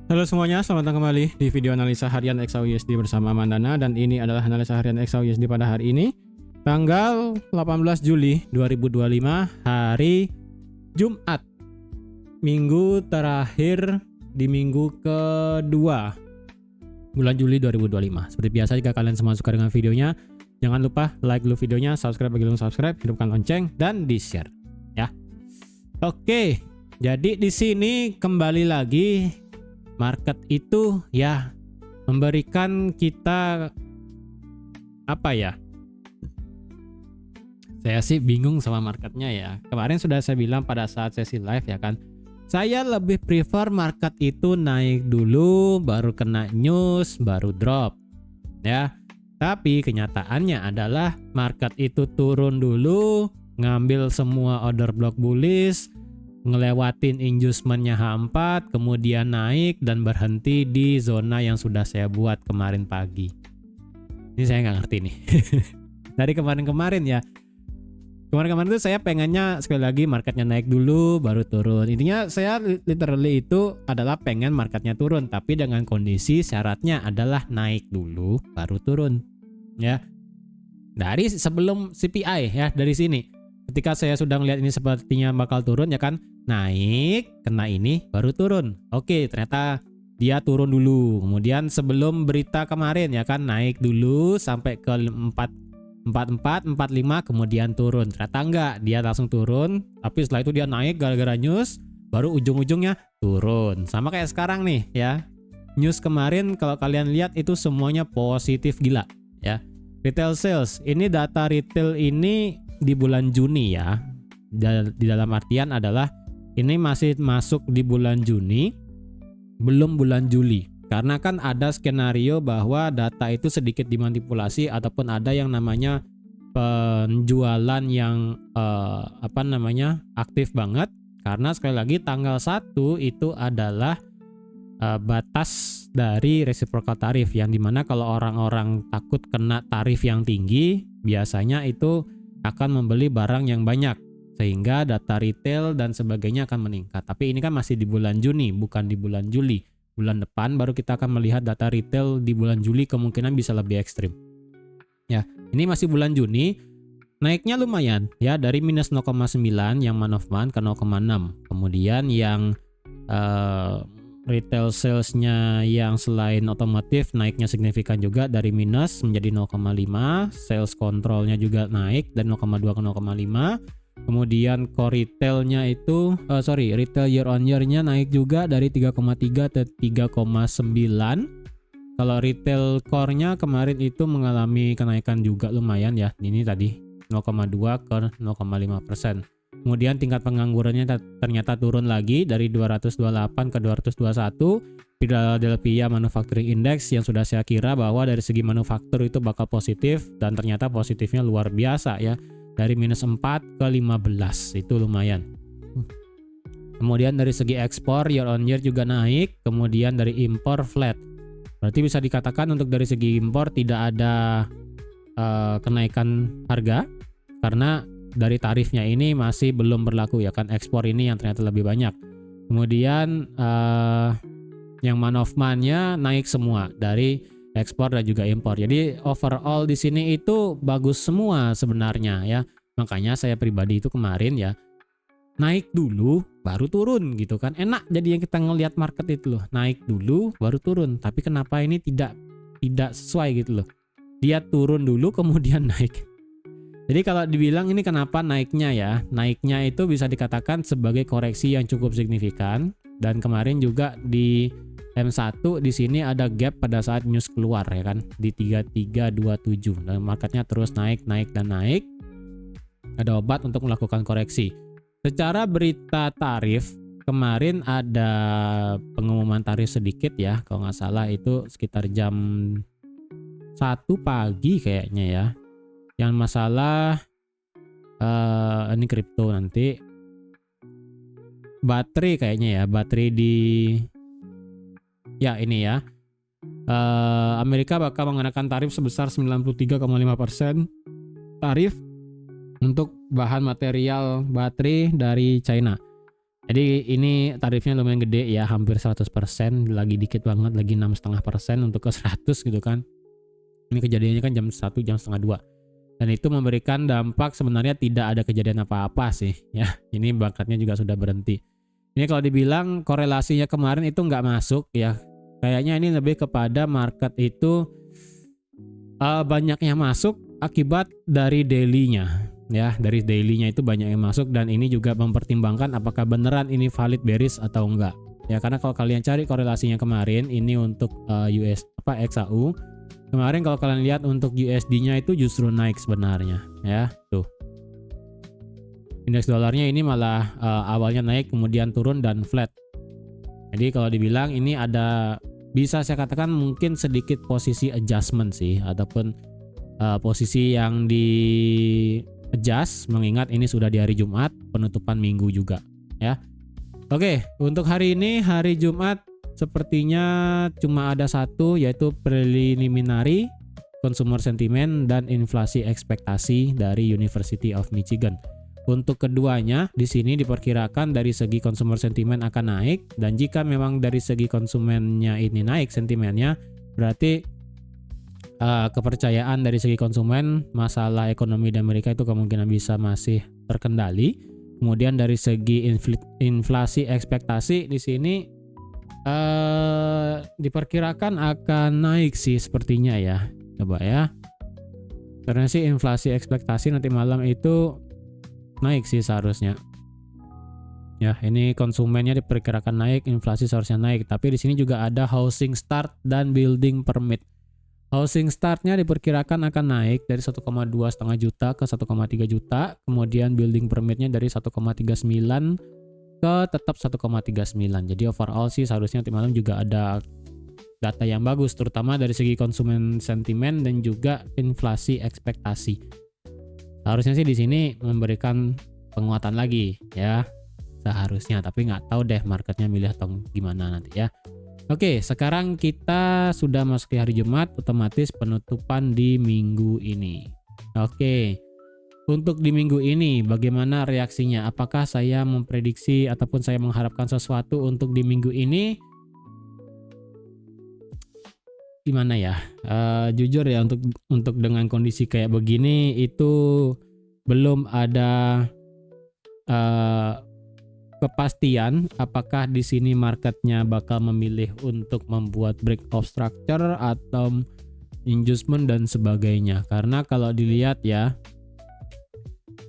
Halo semuanya, selamat datang kembali di video analisa harian XAUUSD bersama Mandana, dan ini adalah analisa harian XAUUSD pada hari ini tanggal 18 Juli 2025, hari Jumat, minggu terakhir di minggu kedua bulan Juli 2025. Seperti biasa, jika kalian semua suka dengan videonya, jangan lupa like dulu videonya, subscribe bagi belum subscribe, hidupkan lonceng, dan di share ya. Oke, jadi di sini kembali lagi market itu ya memberikan kita apa ya? Saya sih bingung sama marketnya ya. Kemarin sudah saya bilang pada saat sesi live ya kan. Saya lebih prefer market itu naik dulu, baru kena news, baru drop. Ya. Tapi kenyataannya adalah market itu turun dulu, ngambil semua order block bullish, ngelewatin inducementnya H4, kemudian naik dan berhenti di zona yang sudah saya buat kemarin pagi. Ini saya nggak ngerti nih. Dari kemarin-kemarin ya. Kemarin-kemarin itu saya pengennya sekali lagi marketnya naik dulu baru turun. Intinya saya literally itu adalah pengen marketnya turun, tapi dengan kondisi syaratnya adalah naik dulu baru turun. Ya. Dari sebelum CPI ya, dari sini. Ketika saya sudah melihat ini sepertinya bakal turun ya kan, naik, kena ini, baru turun. Oke, ternyata dia turun dulu. Kemudian sebelum berita kemarin ya kan, naik dulu sampai ke 44, 45, kemudian turun. Ternyata enggak, dia langsung turun. Tapi setelah itu dia naik gara-gara news, baru ujung-ujungnya turun. Sama kayak sekarang nih ya. News kemarin kalau kalian lihat itu semuanya positif gila ya. Retail sales, ini data retail ini di bulan Juni ya. Di dalam artian adalah ini masih masuk di bulan Juni, belum bulan Juli. Karena kan ada skenario bahwa data itu sedikit dimanipulasi ataupun ada yang namanya penjualan yang aktif banget. Karena sekali lagi tanggal 1 itu adalah batas dari reciprocal tarif, yang dimana kalau orang-orang takut kena tarif yang tinggi, biasanya itu akan membeli barang yang banyak, sehingga data retail dan sebagainya akan meningkat. Tapi ini kan masih di bulan Juni, bukan di bulan Juli. Bulan depan baru kita akan melihat data retail di bulan Juli, kemungkinan bisa lebih ekstrim. Ya, ini masih bulan Juni, naiknya lumayan ya, dari minus 0,9 yang month of month ke 0,6. Kemudian yang retail salesnya yang selain otomotif naiknya signifikan juga, dari minus menjadi 0,5. Sales controlnya juga naik dari 0,2 ke 0,5. Kemudian core retailnya itu retail year on year-nya naik juga dari 3,3 ke 3,9. Kalau retail core-nya kemarin itu mengalami kenaikan juga lumayan ya. Ini tadi 0,2 ke 0,5%. Kemudian tingkat penganggurannya ternyata turun lagi dari 228 ke 221. Philadelphia Manufacturing Index yang sudah saya kira bahwa dari segi manufaktur itu bakal positif, dan ternyata positifnya luar biasa ya. Dari minus 4 ke 15, itu lumayan. Kemudian dari segi ekspor year on year juga naik, kemudian dari impor flat. Berarti bisa dikatakan untuk dari segi impor tidak ada kenaikan harga, karena dari tarifnya ini masih belum berlaku ya kan, ekspor ini yang ternyata lebih banyak. Kemudian yang month of month-nya naik semua dari ekspor dan juga impor. Jadi overall di sini itu bagus semua sebenarnya ya. Makanya saya pribadi itu kemarin ya naik dulu baru turun gitu kan. Enak jadi yang kita ngelihat market itu loh. Naik dulu baru turun. Tapi kenapa ini tidak sesuai gitu loh. Dia turun dulu kemudian naik. Jadi kalau dibilang ini kenapa naiknya ya, naiknya itu bisa dikatakan sebagai koreksi yang cukup signifikan, dan kemarin juga di M1 di sini ada gap pada saat news keluar ya kan, di 3327, dan marketnya terus naik dan naik. Ada obat untuk melakukan koreksi. Secara berita tarif kemarin ada pengumuman tarif sedikit ya, kalau nggak salah itu sekitar jam 1 pagi kayaknya ya. Yang masalah ini kripto, nanti baterai kayaknya ya, baterai di ya ini ya, Amerika bakal mengenakan tarif sebesar 93,5% tarif untuk bahan material baterai dari China. Jadi ini tarifnya lumayan gede ya, hampir 100%, lagi dikit banget, lagi 6,5% untuk ke 100 gitu kan. Ini kejadiannya kan jam 1, jam setengah 2. Dan itu memberikan dampak sebenarnya tidak ada kejadian apa-apa sih ya. Ini bakatnya juga sudah berhenti. Ini kalau dibilang korelasinya kemarin itu nggak masuk ya. Kayaknya ini lebih kepada market itu banyaknya masuk akibat dari daily-nya. Ya, dari daily-nya itu banyak yang masuk, dan ini juga mempertimbangkan apakah beneran ini valid bearish atau enggak. Ya, karena kalau kalian cari korelasinya kemarin ini untuk XAU. Kemarin kalau kalian lihat untuk USD-nya itu justru naik sebenarnya, ya. Tuh. Indeks dolarnya ini malah awalnya naik kemudian turun dan flat. Jadi kalau dibilang ini ada, bisa saya katakan mungkin sedikit posisi adjustment sih, ataupun posisi yang di adjust, mengingat ini sudah di hari Jumat, penutupan minggu juga ya. Oke, untuk hari ini hari Jumat sepertinya cuma ada satu, yaitu preliminary consumer sentiment dan inflasi ekspektasi dari University of Michigan. Untuk keduanya di sini diperkirakan dari segi consumer sentiment akan naik, dan jika memang dari segi konsumennya ini naik sentimennya, berarti kepercayaan dari segi konsumen masalah ekonomi di Amerika itu kemungkinan bisa masih terkendali. Kemudian dari segi inflasi ekspektasi di sini diperkirakan akan naik sih sepertinya ya. Coba ya. Karena sih inflasi ekspektasi nanti malam itu naik sih seharusnya. Ya, ini konsumennya diperkirakan naik, inflasi seharusnya naik. Tapi di sini juga ada housing start dan building permit. Housing startnya diperkirakan akan naik dari 1,2,5 juta ke 1,3 juta. Kemudian building permitnya dari 1,39 ke tetap 1,39. Jadi overall sih seharusnya nanti malam juga ada data yang bagus, terutama dari segi konsumen sentimen dan juga inflasi ekspektasi. Seharusnya sih di sini memberikan penguatan lagi ya, seharusnya. Tapi nggak tahu deh marketnya milih atau gimana nanti ya. Oke, sekarang kita sudah masuk di hari Jumat, otomatis penutupan di minggu ini. Oke, untuk di minggu ini bagaimana reaksinya? Apakah saya memprediksi ataupun saya mengharapkan sesuatu untuk di minggu ini? Gimana ya? Jujur ya, untuk dengan kondisi kayak begini itu belum ada kepastian apakah di sini marketnya bakal memilih untuk membuat break of structure atau inducement dan sebagainya. Karena kalau dilihat ya,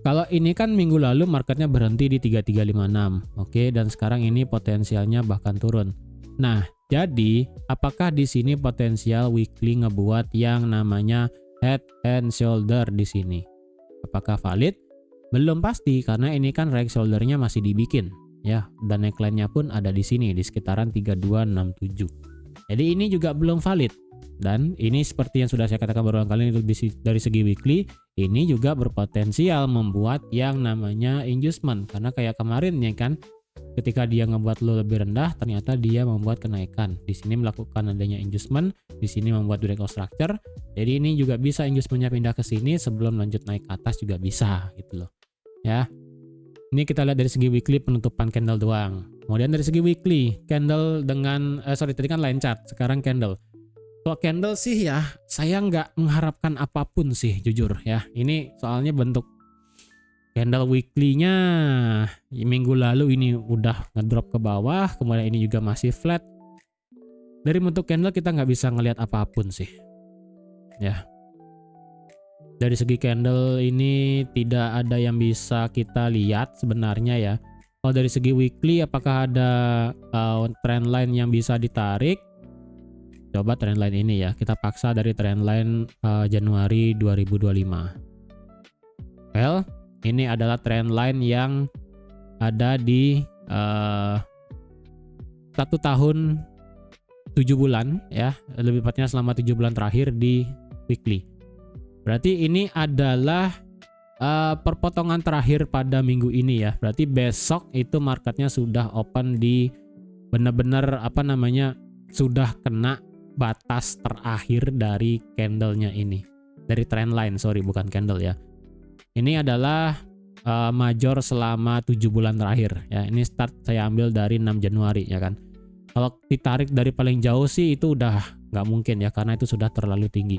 kalau ini kan minggu lalu marketnya berhenti di 3356, oke, dan sekarang ini potensialnya bahkan turun. Nah, jadi apakah di sini potensial weekly ngebuat yang namanya head and shoulder di sini? Apakah valid? Belum pasti, karena ini kan right shoulder-nya masih dibikin ya, dan neckline-nya pun ada di sini di sekitaran 3267. Jadi ini juga belum valid, dan ini seperti yang sudah saya katakan berulang kali dari segi weekly ini juga berpotensial membuat yang namanya inducement, karena kayak kemarin ya kan, ketika dia ngebuat low lebih rendah ternyata dia membuat kenaikan. Di sini melakukan adanya inducement, di sini membuat break of structure. Jadi ini juga bisa inducementnya pindah ke sini sebelum lanjut naik ke atas juga bisa gitu loh. Ya. Ini kita lihat dari segi weekly penutupan candle doang. Kemudian dari segi weekly candle dengan tadi kan line chart, sekarang candle. Kalau candle sih ya saya nggak mengharapkan apapun sih jujur ya. Ini soalnya bentuk candle weekly-nya minggu lalu ini udah ngedrop ke bawah, kemudian ini juga masih flat. Dari bentuk candle kita nggak bisa ngelihat apapun sih. Ya. Dari segi candle ini tidak ada yang bisa kita lihat sebenarnya ya. Kalau dari segi weekly apakah ada trend line yang bisa ditarik? Coba trend line ini ya. Kita paksa dari trend line Januari 2025. Well, ini adalah trend line yang ada di 1 tahun 7 bulan ya. Lebih tepatnya selama 7 bulan terakhir di weekly. Berarti ini adalah perpotongan terakhir pada minggu ini ya. Berarti besok itu marketnya sudah open di benar-benar sudah kena batas terakhir dari candlenya ini. Dari trend line, sorry bukan candle ya. Ini adalah major selama 7 bulan terakhir ya. Ini start saya ambil dari 6 Januari ya kan. Kalau ditarik dari paling jauh sih itu udah nggak mungkin ya, karena itu sudah terlalu tinggi.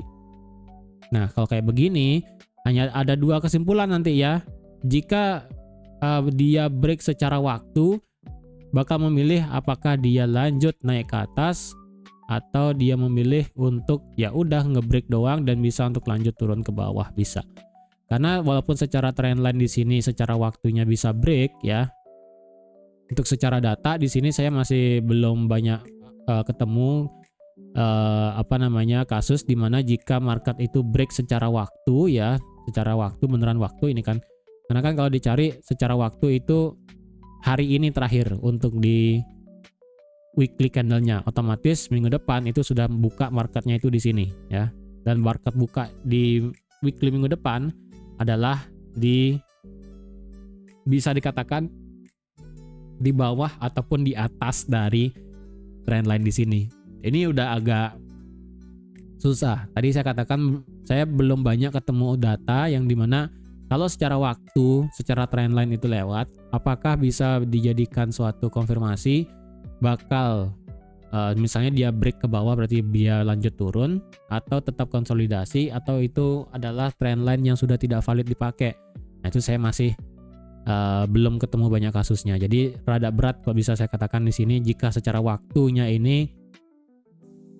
Nah kalau kayak begini hanya ada 2 kesimpulan nanti ya. Jika dia break secara waktu, bakal memilih apakah dia lanjut naik ke atas atau dia memilih untuk ya udah ngebreak doang dan bisa untuk lanjut turun ke bawah, bisa. Karena walaupun secara trendline di sini secara waktunya bisa break ya, untuk secara data di sini saya masih belum banyak ketemu kasus di mana jika market itu break secara waktu ya, secara waktu beneran waktu ini kan. Karena kan kalau dicari secara waktu itu hari ini terakhir untuk di weekly candle-nya, otomatis minggu depan itu sudah buka marketnya itu di sini ya. Dan market buka di weekly minggu depan adalah bisa dikatakan di bawah ataupun di atas dari trendline di sini. Ini udah agak susah. Tadi saya katakan saya belum banyak ketemu data yang dimana kalau secara waktu, secara trendline itu lewat, apakah bisa dijadikan suatu konfirmasi bakal misalnya dia break ke bawah berarti dia lanjut turun, atau tetap konsolidasi, atau itu adalah trendline yang sudah tidak valid dipakai. Nah itu saya masih belum ketemu banyak kasusnya. Jadi rada berat kalau bisa saya katakan di sini jika secara waktunya ini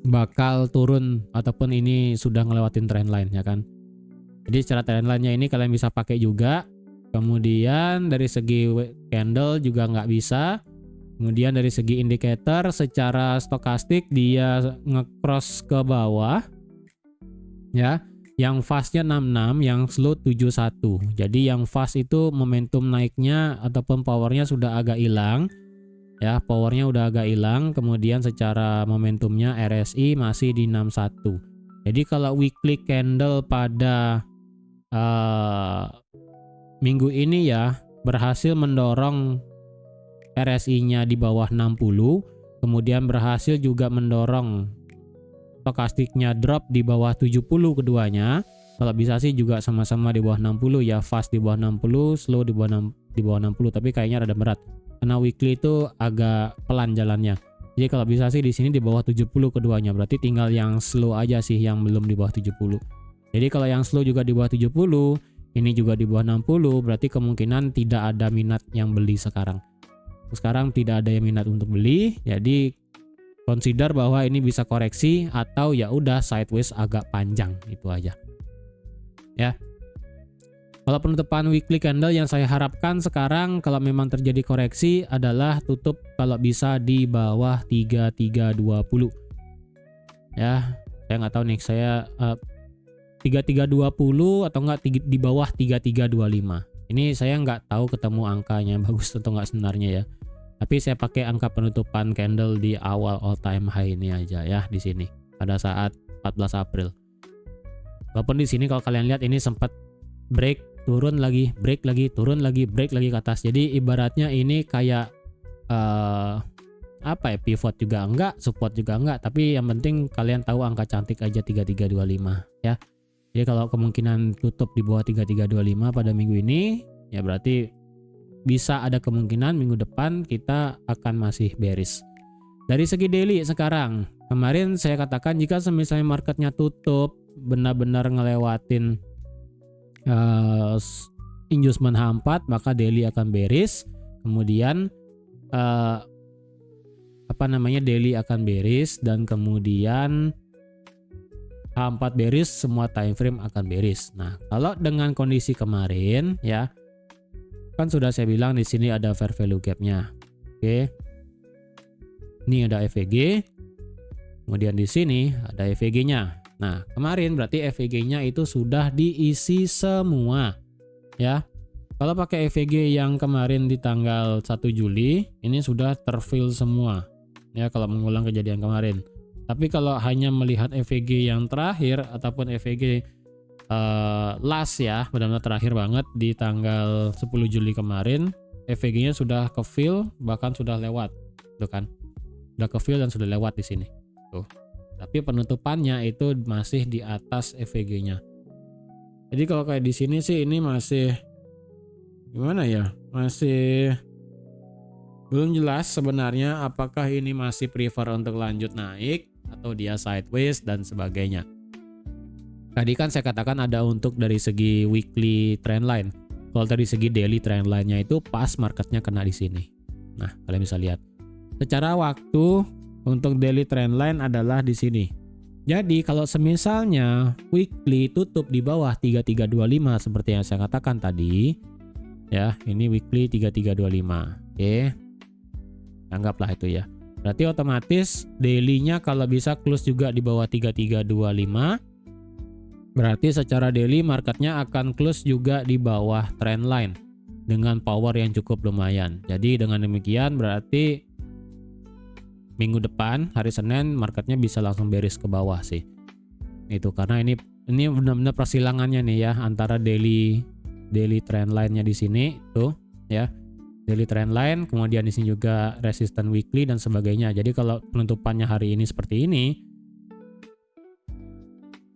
bakal turun ataupun ini sudah ngelewatin trendline ya kan. Jadi secara trendline-nya ini kalian bisa pakai juga. Kemudian dari segi candle juga nggak bisa. Kemudian dari segi indikator secara stokastik dia nge-cross ke bawah ya. Yang fastnya 66, yang slow 71. Jadi yang fast itu momentum naiknya ataupun powernya sudah agak hilang ya, powernya udah agak hilang. Kemudian secara momentumnya RSI masih di 61. Jadi kalau weekly candle pada minggu ini ya berhasil mendorong RSI-nya di bawah 60, kemudian berhasil juga mendorong stokastiknya drop di bawah 70 keduanya. Kalau bisa sih juga sama-sama di bawah 60 ya, fast di bawah 60, slow di bawah 60, tapi kayaknya rada berat karena weekly itu agak pelan jalannya. Jadi kalau bisa sih di sini di bawah 70 keduanya, berarti tinggal yang slow aja sih yang belum di bawah 70. Jadi kalau yang slow juga di bawah 70, ini juga di bawah 60, berarti kemungkinan tidak ada minat yang beli sekarang. Sekarang tidak ada yang minat untuk beli, jadi consider bahwa ini bisa koreksi atau ya udah sideways agak panjang, itu aja. Ya. Kalau penutupan weekly candle yang saya harapkan sekarang kalau memang terjadi koreksi adalah tutup kalau bisa di bawah 3320. Ya, saya nggak tahu nih, saya 3320 atau enggak di bawah 3325. Ini saya nggak tahu ketemu angkanya bagus atau nggak sebenarnya ya. Tapi saya pakai angka penutupan candle di awal all time high ini aja ya di sini pada saat 14 April. Walaupun di sini kalau kalian lihat ini sempat break, turun lagi, break lagi, turun lagi, break lagi ke atas. Jadi ibaratnya ini kayak pivot juga enggak, support juga enggak, tapi yang penting kalian tahu angka cantik aja 3325 ya. Jadi kalau kemungkinan tutup di bawah 3325 pada minggu ini ya berarti bisa ada kemungkinan minggu depan kita akan masih bearish. Dari segi daily sekarang, kemarin saya katakan jika misalnya marketnya tutup benar-benar ngelewatin inducement H4 maka daily akan bearish. Kemudian daily akan bearish dan kemudian H4 bearish, semua time frame akan bearish. Nah, kalau dengan kondisi kemarin ya, kan sudah saya bilang di sini ada fair value gap-nya. Oke. Ini ada EVG. Kemudian di sini ada EVG-nya. Nah, kemarin berarti EVG-nya itu sudah diisi semua. Ya. Kalau pakai EVG yang kemarin di tanggal 1 Juli, ini sudah terfill semua. Ya, kalau mengulang kejadian kemarin. Tapi kalau hanya melihat EVG yang terakhir ataupun EVG last ya, benar-benar terakhir banget di tanggal 10 Juli kemarin, EVG-nya sudah ke fill, bahkan sudah lewat, tuh kan, udah ke fill dan sudah lewat di sini, tuh. Tapi penutupannya itu masih di atas EVG-nya. Jadi kalau kayak di sini sih ini masih Gimana ya? Masih belum jelas sebenarnya apakah ini masih prefer untuk lanjut naik atau dia sideways dan sebagainya. Tadi kan saya katakan ada untuk dari segi weekly trend line. Kalau dari segi daily trend line-nya itu pas marketnya kena di sini. Nah, kalian bisa lihat. Secara waktu untuk daily trend line adalah di sini. Jadi kalau semisalnya weekly tutup di bawah 3325 seperti yang saya katakan tadi, ya, ini weekly 3325. Oke. Anggaplah itu ya. Berarti otomatis daily-nya kalau bisa close juga di bawah 3325. Berarti secara daily marketnya akan close juga di bawah trend line dengan power yang cukup lumayan. Jadi dengan demikian berarti minggu depan hari Senin marketnya bisa langsung bearish ke bawah sih. Itu karena ini benar-benar persilangannya nih ya antara daily trend line-nya di sini tuh ya. Daily trend line, kemudian di sini juga resistance weekly dan sebagainya. Jadi kalau penutupannya hari ini seperti ini,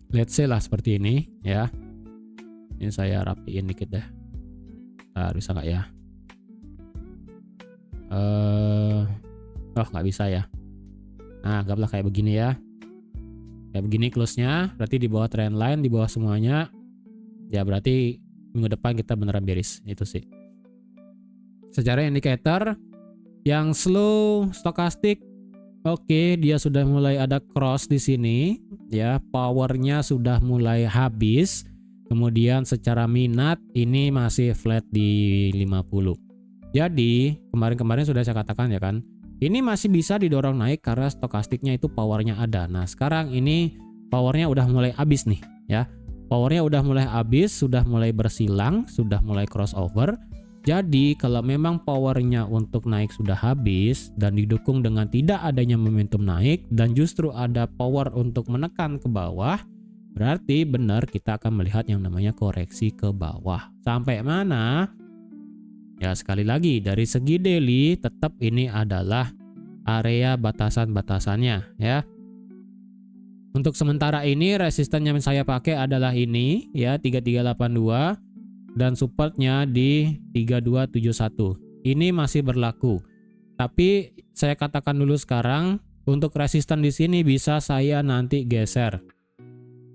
let's say lah seperti ini ya. Ini saya rapiin dikit deh. Bisa nggak ya? Nggak bisa ya. Nah, anggaplah kayak begini ya. Kayak begini close-nya, berarti di bawah trend line, di bawah semuanya. Ya berarti minggu depan kita beneran bearish, itu sih. Secara indikator yang slow stokastik, oke, dia sudah mulai ada cross di sini ya, powernya sudah mulai habis. Kemudian secara minat ini masih flat di 50. Jadi kemarin-kemarin sudah saya katakan ya kan, ini masih bisa didorong naik karena stokastiknya itu powernya ada. Nah sekarang ini powernya udah mulai habis nih ya, powernya udah mulai habis, sudah mulai bersilang, sudah mulai crossover. Jadi kalau memang powernya untuk naik sudah habis dan didukung dengan tidak adanya momentum naik dan justru ada power untuk menekan ke bawah, berarti benar kita akan melihat yang namanya koreksi ke bawah. Sampai mana? Ya sekali lagi dari segi daily tetap ini adalah area batasan-batasannya ya. Untuk sementara ini resisten yang saya pakai adalah ini ya, 3382. Dan supportnya di 3271. Ini masih berlaku. Tapi saya katakan dulu sekarang untuk resisten di sini bisa saya nanti geser.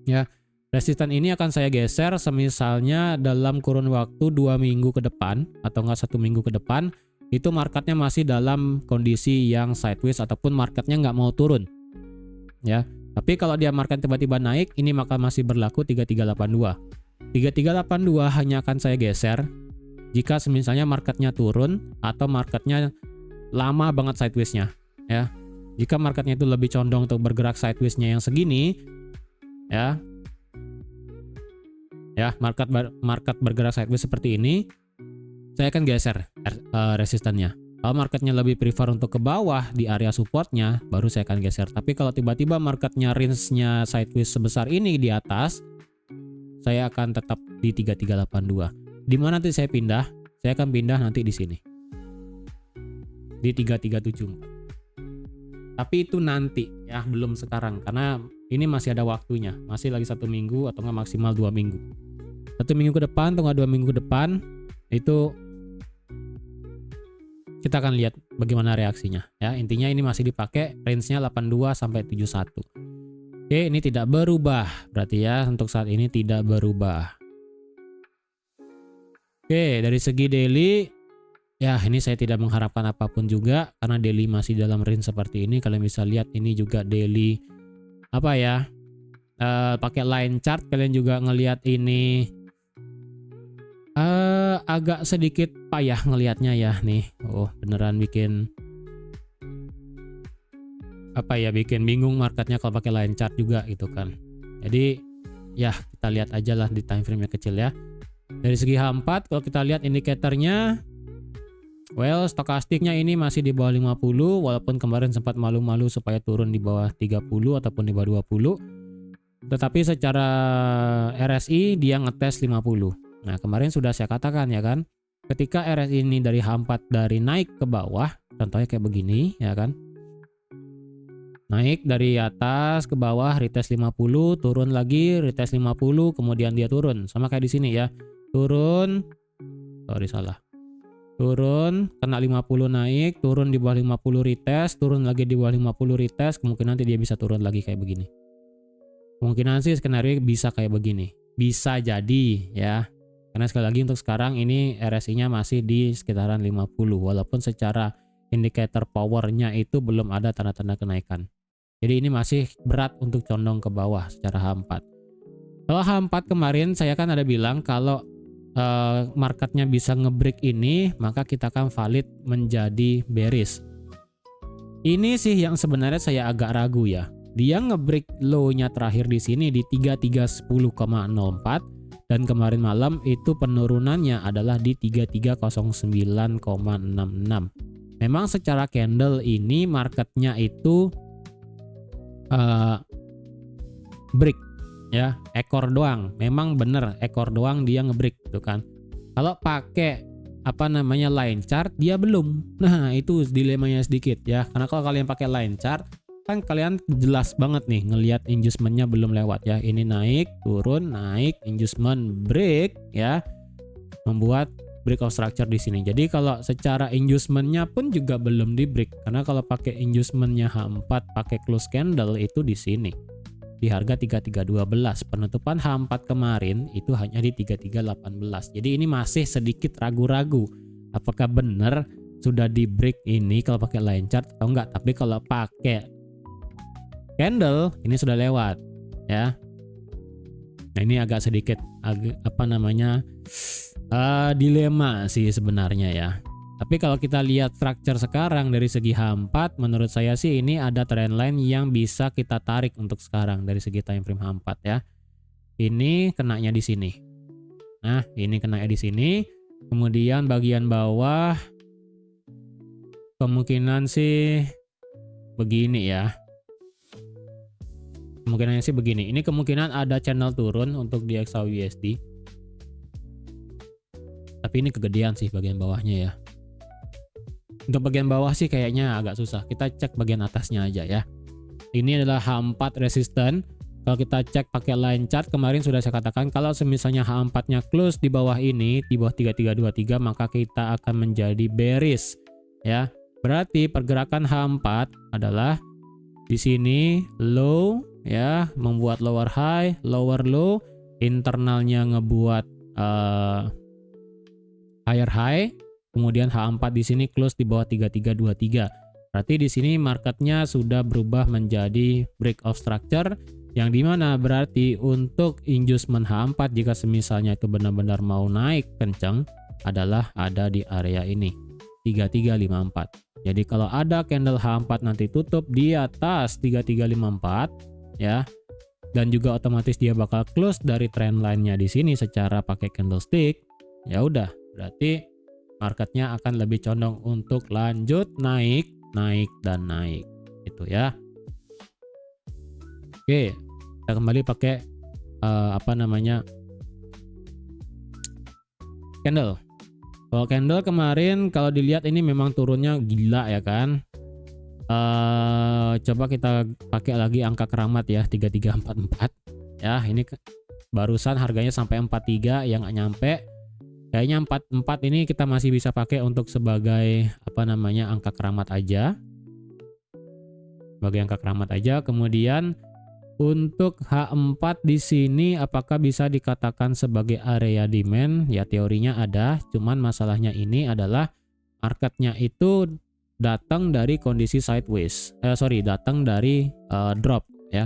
Ya, resisten ini akan saya geser semisalnya dalam kurun waktu 2 minggu ke depan atau enggak 1 minggu ke depan itu marketnya masih dalam kondisi yang sideways ataupun marketnya nggak mau turun. Ya, tapi kalau dia market tiba-tiba naik ini maka masih berlaku 3382. 3382 hanya akan saya geser jika misalnya marketnya turun atau marketnya lama banget sideways-nya ya. Jika marketnya itu lebih condong untuk bergerak sideways-nya yang segini ya. Ya, market bergerak sideways seperti ini, saya akan geser resistannya. Kalau marketnya lebih prefer untuk ke bawah di area supportnya, baru saya akan geser. Tapi kalau tiba-tiba marketnya range-nya sideways sebesar ini di atas, saya akan tetap di 3382. Di mana nanti saya pindah? Saya akan pindah nanti di sini. Di 3374. Tapi itu nanti ya, belum sekarang karena ini masih ada waktunya. Masih lagi 1 minggu atau nggak maksimal 2 minggu. 1 minggu ke depan atau nggak 2 minggu ke depan itu kita akan lihat bagaimana reaksinya ya. Intinya ini masih dipakai range-nya 82 sampai 71. Oke, ini tidak berubah. Berarti ya untuk saat ini tidak berubah. Oke, dari segi daily, ya ini saya tidak mengharapkan apapun juga karena daily masih dalam range seperti ini. Kalian bisa lihat ini juga daily apa ya? Pakai line chart kalian juga ngelihat ini agak sedikit payah ngelihatnya ya nih. Oh, beneran bikin apa ya, bikin bingung marketnya kalau pakai line chart juga gitu kan. Jadi ya kita lihat aja lah di time frame yang kecil ya. Dari segi H4 kalau kita lihat indikatornya, well stokastiknya ini masih di bawah 50 walaupun kemarin sempat malu-malu supaya turun di bawah 30 ataupun di bawah 20. Tetapi secara RSI dia ngetes 50. Nah kemarin sudah saya katakan ya kan, ketika RSI ini dari H4 dari naik ke bawah, contohnya kayak begini ya kan, naik dari atas ke bawah retest 50, turun lagi retest 50, kemudian dia turun sama kayak di sini ya, turun sorry salah. Turun, kena 50 naik, turun di bawah 50 retest, turun lagi di bawah 50 retest, kemungkinan nanti dia bisa turun lagi kayak begini. Kemungkinan sih skenario bisa kayak begini. Bisa jadi ya. Karena sekali lagi untuk sekarang ini RSI-nya masih di sekitaran 50 walaupun secara indikator powernya itu belum ada tanda-tanda kenaikan. Jadi ini masih berat untuk condong ke bawah secara H4. Kalau H4 kemarin saya kan ada bilang kalau marketnya bisa ngebreak ini, maka kita akan valid menjadi bearish. Ini sih yang sebenarnya saya agak ragu ya. Dia ngebreak low-nya terakhir di sini di 3310,04 dan kemarin malam itu penurunannya adalah di 3309,66. Memang secara candle ini marketnya itu break ya, ekor doang. Memang bener ekor doang dia ngebreak gitu kan. Kalau pakai line chart dia belum. Nah, itu dilemanya sedikit ya. Karena kalau kalian pakai line chart kan kalian jelas banget nih ngelihat inducementnya belum lewat ya. Ini naik, turun, naik, inducement break ya. Membuat break of structure di sini. Jadi kalau secara inducementnya pun juga belum di break. Karena kalau pakai inducementnya H4 pakai close candle itu di sini. Di harga 3312. Penutupan H4 kemarin itu hanya di 3318. Jadi ini masih sedikit ragu-ragu apakah benar sudah di break ini kalau pakai line chart atau enggak. Tapi kalau pakai candle ini sudah lewat ya. Nah, ini agak sedikit dilema sih sebenarnya ya. Tapi kalau kita lihat structure sekarang dari segi H4, menurut saya sih ini ada trendline yang bisa kita tarik untuk sekarang dari segi time frame H4 ya. Ini kenanya di sini. Nah, ini kenanya di sini. Kemudian bagian bawah kemungkinan sih begini ya. Kemungkinannya sih begini. Ini kemungkinan ada channel turun untuk di XAUUSD. Tapi ini kegedean sih bagian bawahnya ya. Untuk bagian bawah sih kayaknya agak susah. Kita cek bagian atasnya aja ya. Ini adalah H4 resistant. Kalau kita cek pakai line chart kemarin sudah saya katakan kalau misalnya H4-nya close di bawah ini, di bawah 3323, maka kita akan menjadi bearish ya. Berarti pergerakan H4 adalah di sini low ya, membuat lower high, lower low, internalnya ngebuat higher high. Kemudian H4 di sini close di bawah 3323. Berarti di sini marketnya sudah berubah menjadi break of structure yang dimana berarti untuk inducement H4 jika semisalnya itu benar-benar mau naik kencang adalah ada di area ini 3354. Jadi kalau ada candle H4 nanti tutup di atas 3354 ya, dan juga otomatis dia bakal close dari trend line-nya di sini secara pakai candlestick, ya udah berarti marketnya akan lebih condong untuk lanjut naik, naik, dan naik gitu ya. Oke, kita kembali pakai candle. Kalau candle kemarin kalau dilihat ini memang turunnya gila ya kan. Coba kita pakai lagi angka keramat ya, 3344 ya. Ini barusan harganya sampai 43 yang nggak nyampe. Kayaknya 44 ini kita masih bisa pakai untuk sebagai angka keramat aja. Sebagai angka keramat aja. Kemudian untuk H4 di sini apakah bisa dikatakan sebagai area demand? Ya teorinya ada, cuman masalahnya ini adalah marketnya itu datang dari kondisi sideways. Datang dari drop ya.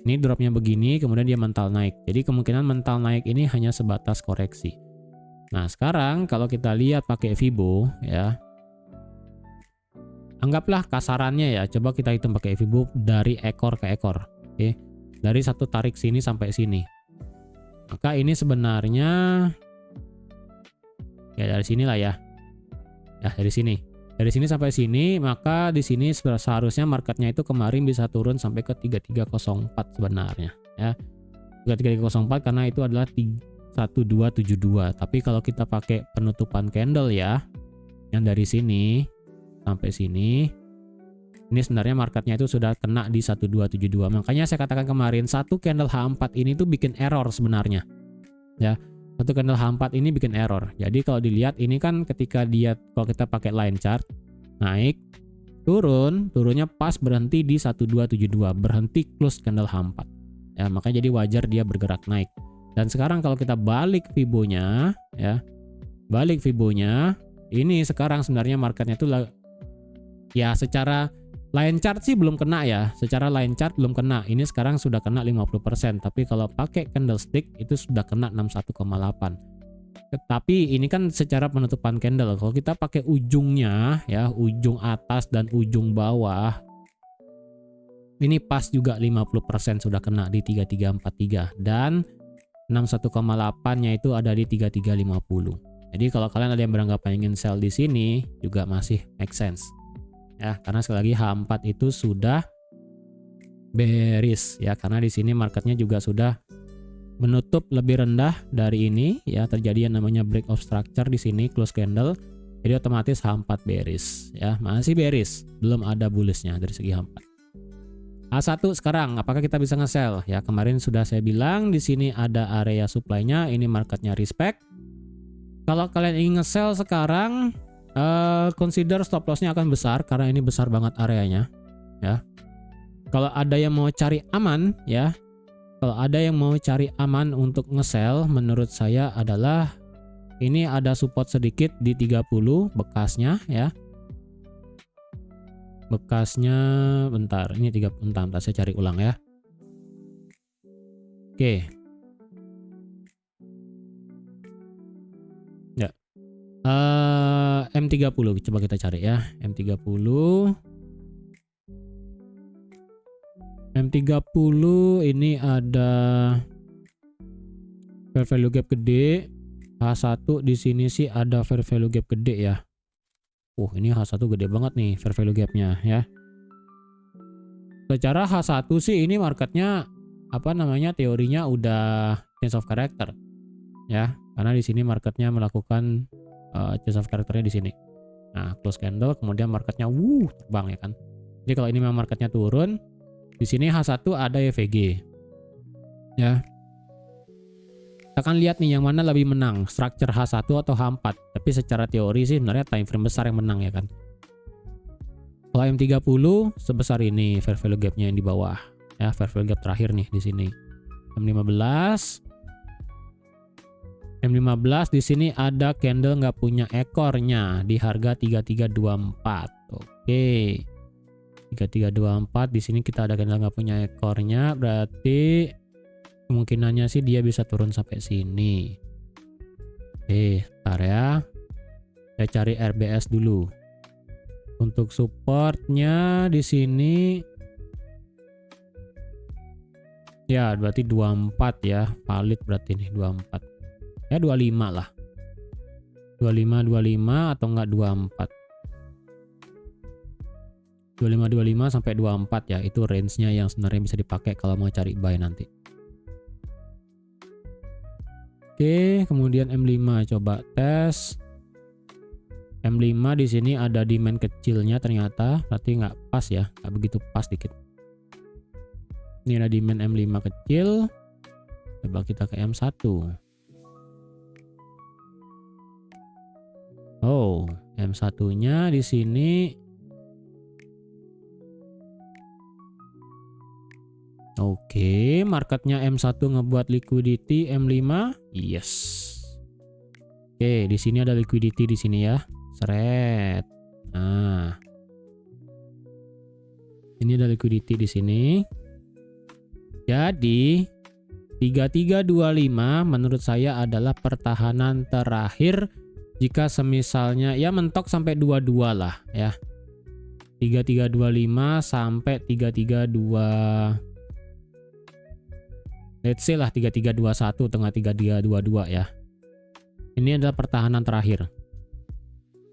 Ini dropnya begini, kemudian dia mental naik. Jadi kemungkinan mental naik ini hanya sebatas koreksi. Nah sekarang kalau kita lihat pakai Fibo ya, anggaplah kasarannya ya, coba kita hitung pakai Fibo dari ekor ke ekor, oke, dari satu tarik sini sampai sini, maka ini sebenarnya ya dari sinilah ya, dari sini sampai sini, maka di sini seharusnya marketnya itu kemarin bisa turun sampai ke 3304 sebenarnya ya, 3304 karena itu adalah 1272. Tapi kalau kita pakai penutupan candle ya, yang dari sini sampai sini, ini sebenarnya marketnya itu sudah kena di 1272. Makanya saya katakan kemarin satu candle H4 ini tuh bikin error sebenarnya ya. Satu candle H4 ini bikin error. Jadi kalau dilihat ini kan ketika dia, kalau kita pakai line chart, naik, turunnya pas berhenti di 1272, berhenti close candle H4. Ya, makanya jadi wajar dia bergerak naik. Dan sekarang kalau kita balik Fibonya, ya, balik Fibonya, ini sekarang sebenarnya marketnya tuh ya secara line chart sih belum kena ya. Secara line chart belum kena. Ini sekarang sudah kena 50%, tapi kalau pakai candlestick itu sudah kena 61,8. Tapi ini kan secara penutupan candle. Kalau kita pakai ujungnya ya, ujung atas dan ujung bawah, ini pas juga 50% sudah kena di 3343 dan 61,8-nya itu ada di 3350. Jadi kalau kalian ada yang beranggapan ingin sell di sini juga masih make sense. Ya, karena sekali lagi H4 itu sudah bearish ya, karena di sini marketnya juga sudah menutup lebih rendah dari ini ya, terjadi yang namanya break of structure di sini, close candle. Jadi otomatis H4 bearish ya, masih bearish, belum ada bullishnya dari segi H4. A1 sekarang apakah kita bisa nge-sell ya? Kemarin sudah saya bilang di sini ada area supply-nya, ini marketnya respect. Kalau kalian ingin nge-sell sekarang, consider stop loss-nya akan besar karena ini besar banget areanya ya. Kalau ada yang mau cari aman ya, kalau ada yang mau cari aman untuk nge-sell, menurut saya adalah ini ada support sedikit di 30 bekasnya ya. Bekasnya bentar, ini 30, bentar saya cari ulang ya. Oke. Ya. M30 coba kita cari ya. M30 ini ada fair value gap gede. H1 di sini sih ada fair value gap gede ya. Ini H1 gede banget nih fair value gapnya ya. Secara H1 sih ini marketnya apa namanya, teorinya udah change of character ya, karena di sini marketnya melakukan change of characternya di sini. Nah, close candle kemudian marketnya terbang ya kan. Jadi kalau ini memang marketnya turun, di sini H1 ada EVG ya. Kita akan lihat nih yang mana lebih menang, structure H1 atau H4. Tapi secara teori sih sebenarnya time frame besar yang menang ya kan. Kalau M30 sebesar ini fair value gapnya yang di bawah ya, fair value gap terakhir nih di sini. M15 di sini ada candle nggak punya ekornya di harga 3324. Oke. 3324 di sini kita ada candle nggak punya ekornya, berarti kemungkinannya sih dia bisa turun sampai sini. Oke, bentar ya. Saya cari RBS dulu. Untuk supportnya di sini ya berarti 24 ya, valid berarti nih 24. Ya 25 lah. 25 atau enggak 24. 25 sampai 24 ya, itu range-nya yang sebenarnya bisa dipakai kalau mau cari buy nanti. Oke, kemudian M5 coba tes. M5 di sini ada demand kecilnya ternyata, berarti nggak pas ya, nggak begitu pas dikit. Ini ada demand M5 kecil. Coba kita ke M1. Oh, M1-nya di sini. Oke, marketnya M1 ngebuat liquidity M5. Yes. Oke, di sini ada liquidity di sini ya. Seret. Nah. Ini ada liquidity di sini. Jadi 3325 menurut saya adalah pertahanan terakhir jika semisalnya ya mentok sampai 22 lah ya. 3325 sampai 332, let's say lah 3321 tengah 3322 ya. Ini adalah pertahanan terakhir.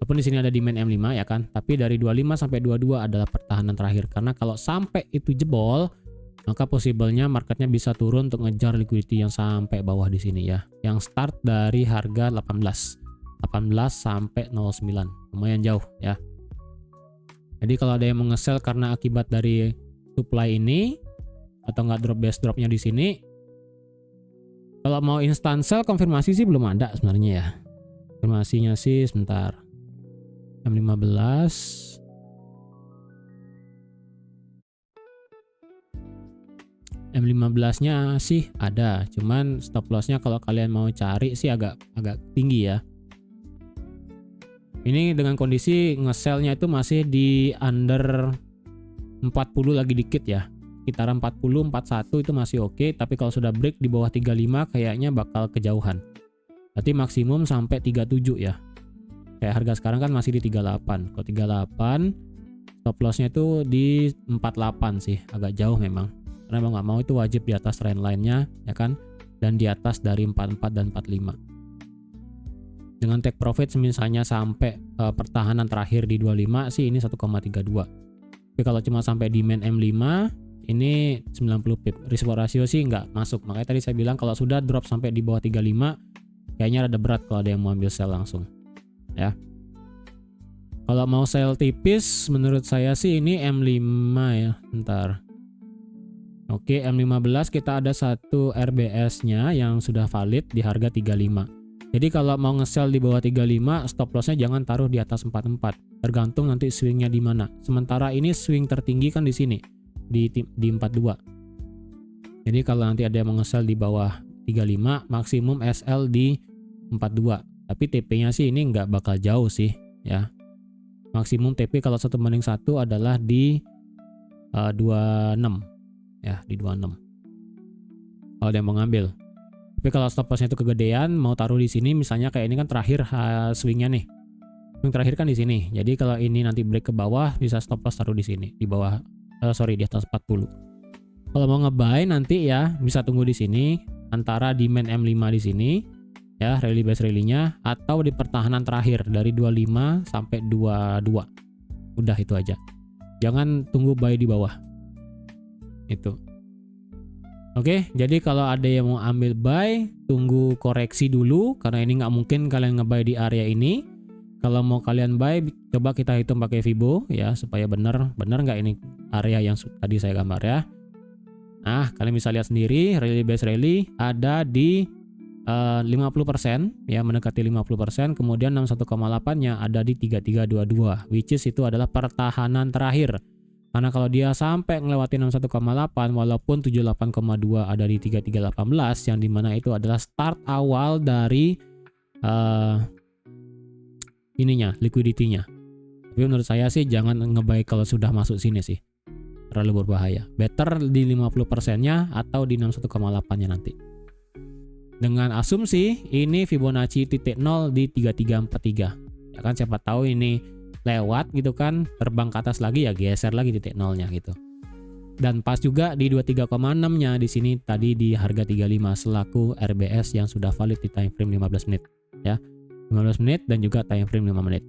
Walaupun di sini ada demand M5 ya kan, tapi dari 25 sampai 22 adalah pertahanan terakhir karena kalau sampai itu jebol, maka possible-nya marketnya bisa turun untuk ngejar liquidity yang sampai bawah di sini ya. Yang start dari harga 18 sampai 09. Lumayan jauh ya. Jadi kalau ada yang mau nge-sell karena akibat dari supply ini atau nggak drop base dropnya di sini, Kalau mau instant sell konfirmasi sih belum ada sebenarnya ya. Konfirmasinya sih sebentar. M15 M15-nya sih ada, cuman stop loss-nya kalau kalian mau cari sih agak tinggi ya. Ini dengan kondisi nge-sell-nya itu masih di under 40 lagi dikit ya. Sekitar 40, 41 itu masih oke, tapi kalau sudah break di bawah 35 kayaknya bakal kejauhan. Berarti maksimum sampai 37 ya. Kayak harga sekarang kan masih di 38. Kalau 38 stop loss-nya itu di 48 sih, agak jauh memang. Karena mau nggak mau itu wajib di atas trend line-nya ya kan, dan di atas dari 44 dan 45. Dengan take profit misalnya sampai pertahanan terakhir di 25 sih ini 1,32. Tapi kalau cuma sampai di main M5 ini 90 pip. Risk ratio sih nggak masuk. Makanya tadi saya bilang kalau sudah drop sampai di bawah 35 kayaknya rada berat kalau ada yang mau ambil sell langsung ya. Kalau mau sell tipis menurut saya sih ini M5 ya. Bentar. Oke, M15 kita ada satu RBS-nya yang sudah valid di harga 35. Jadi kalau mau nge-sell di bawah 35, stop loss-nya jangan taruh di atas 44. Tergantung nanti swing-nya di mana. Sementara ini swing tertinggi kan di sini, di 42. Jadi kalau nanti ada yang mau nge-sell di bawah 35, maksimum SL di 42. Tapi TP-nya sih ini nggak bakal jauh sih ya. Maksimum TP kalau 1/1 adalah di 26. Ya di 26 kalau dia mau ngambil. Tapi kalau stop lossnya itu kegedean mau taruh di sini misalnya kayak ini kan terakhir swingnya nih, swing terakhir kan di sini. Jadi kalau ini nanti break ke bawah bisa stop loss taruh di sini di bawah di atas 40. Kalau mau ngebuy nanti ya bisa tunggu di sini antara di main M5 di sini ya, rally base rally-nya, atau di pertahanan terakhir dari 25 sampai 22. Udah itu aja, jangan tunggu buy di bawah itu. Oke, jadi kalau ada yang mau ambil buy, tunggu koreksi dulu karena ini nggak mungkin kalian ngebuy di area ini. Kalau mau kalian buy, coba kita hitung pakai Fibo ya supaya benar nggak ini area yang tadi saya gambar ya. Nah, kalian bisa lihat sendiri rally base rally ada di 50% ya, mendekati 50%, kemudian 61,8-nya ada di 3322, which is itu adalah pertahanan terakhir. Karena kalau dia sampai ngelewati 61,8 walaupun 78,2 ada di 3318 yang dimana itu adalah start awal dari liquidity-nya. Tapi menurut saya sih jangan ngebuy kalau sudah masuk sini sih. Terlalu berbahaya. Better di 50%-nya atau di 61,8-nya nanti. Dengan asumsi ini Fibonacci titik 0 di 3343. Ya kan siapa tahu ini lewat gitu kan, terbang ke atas lagi ya geser lagi titik nolnya gitu. Dan pas juga di 23,6-nya di sini tadi di harga 35 selaku RBS yang sudah valid di time frame 15 menit ya. 15 menit dan juga time frame 5 menit.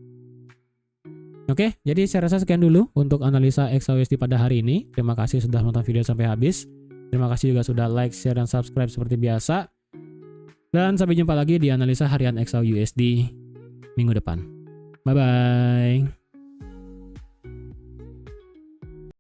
Oke, jadi saya rasa sekian dulu untuk analisa XAUSD pada hari ini. Terima kasih sudah nonton video sampai habis. Terima kasih juga sudah like, share, dan subscribe seperti biasa. Dan sampai jumpa lagi di analisa harian XAUSD minggu depan. Bye-bye.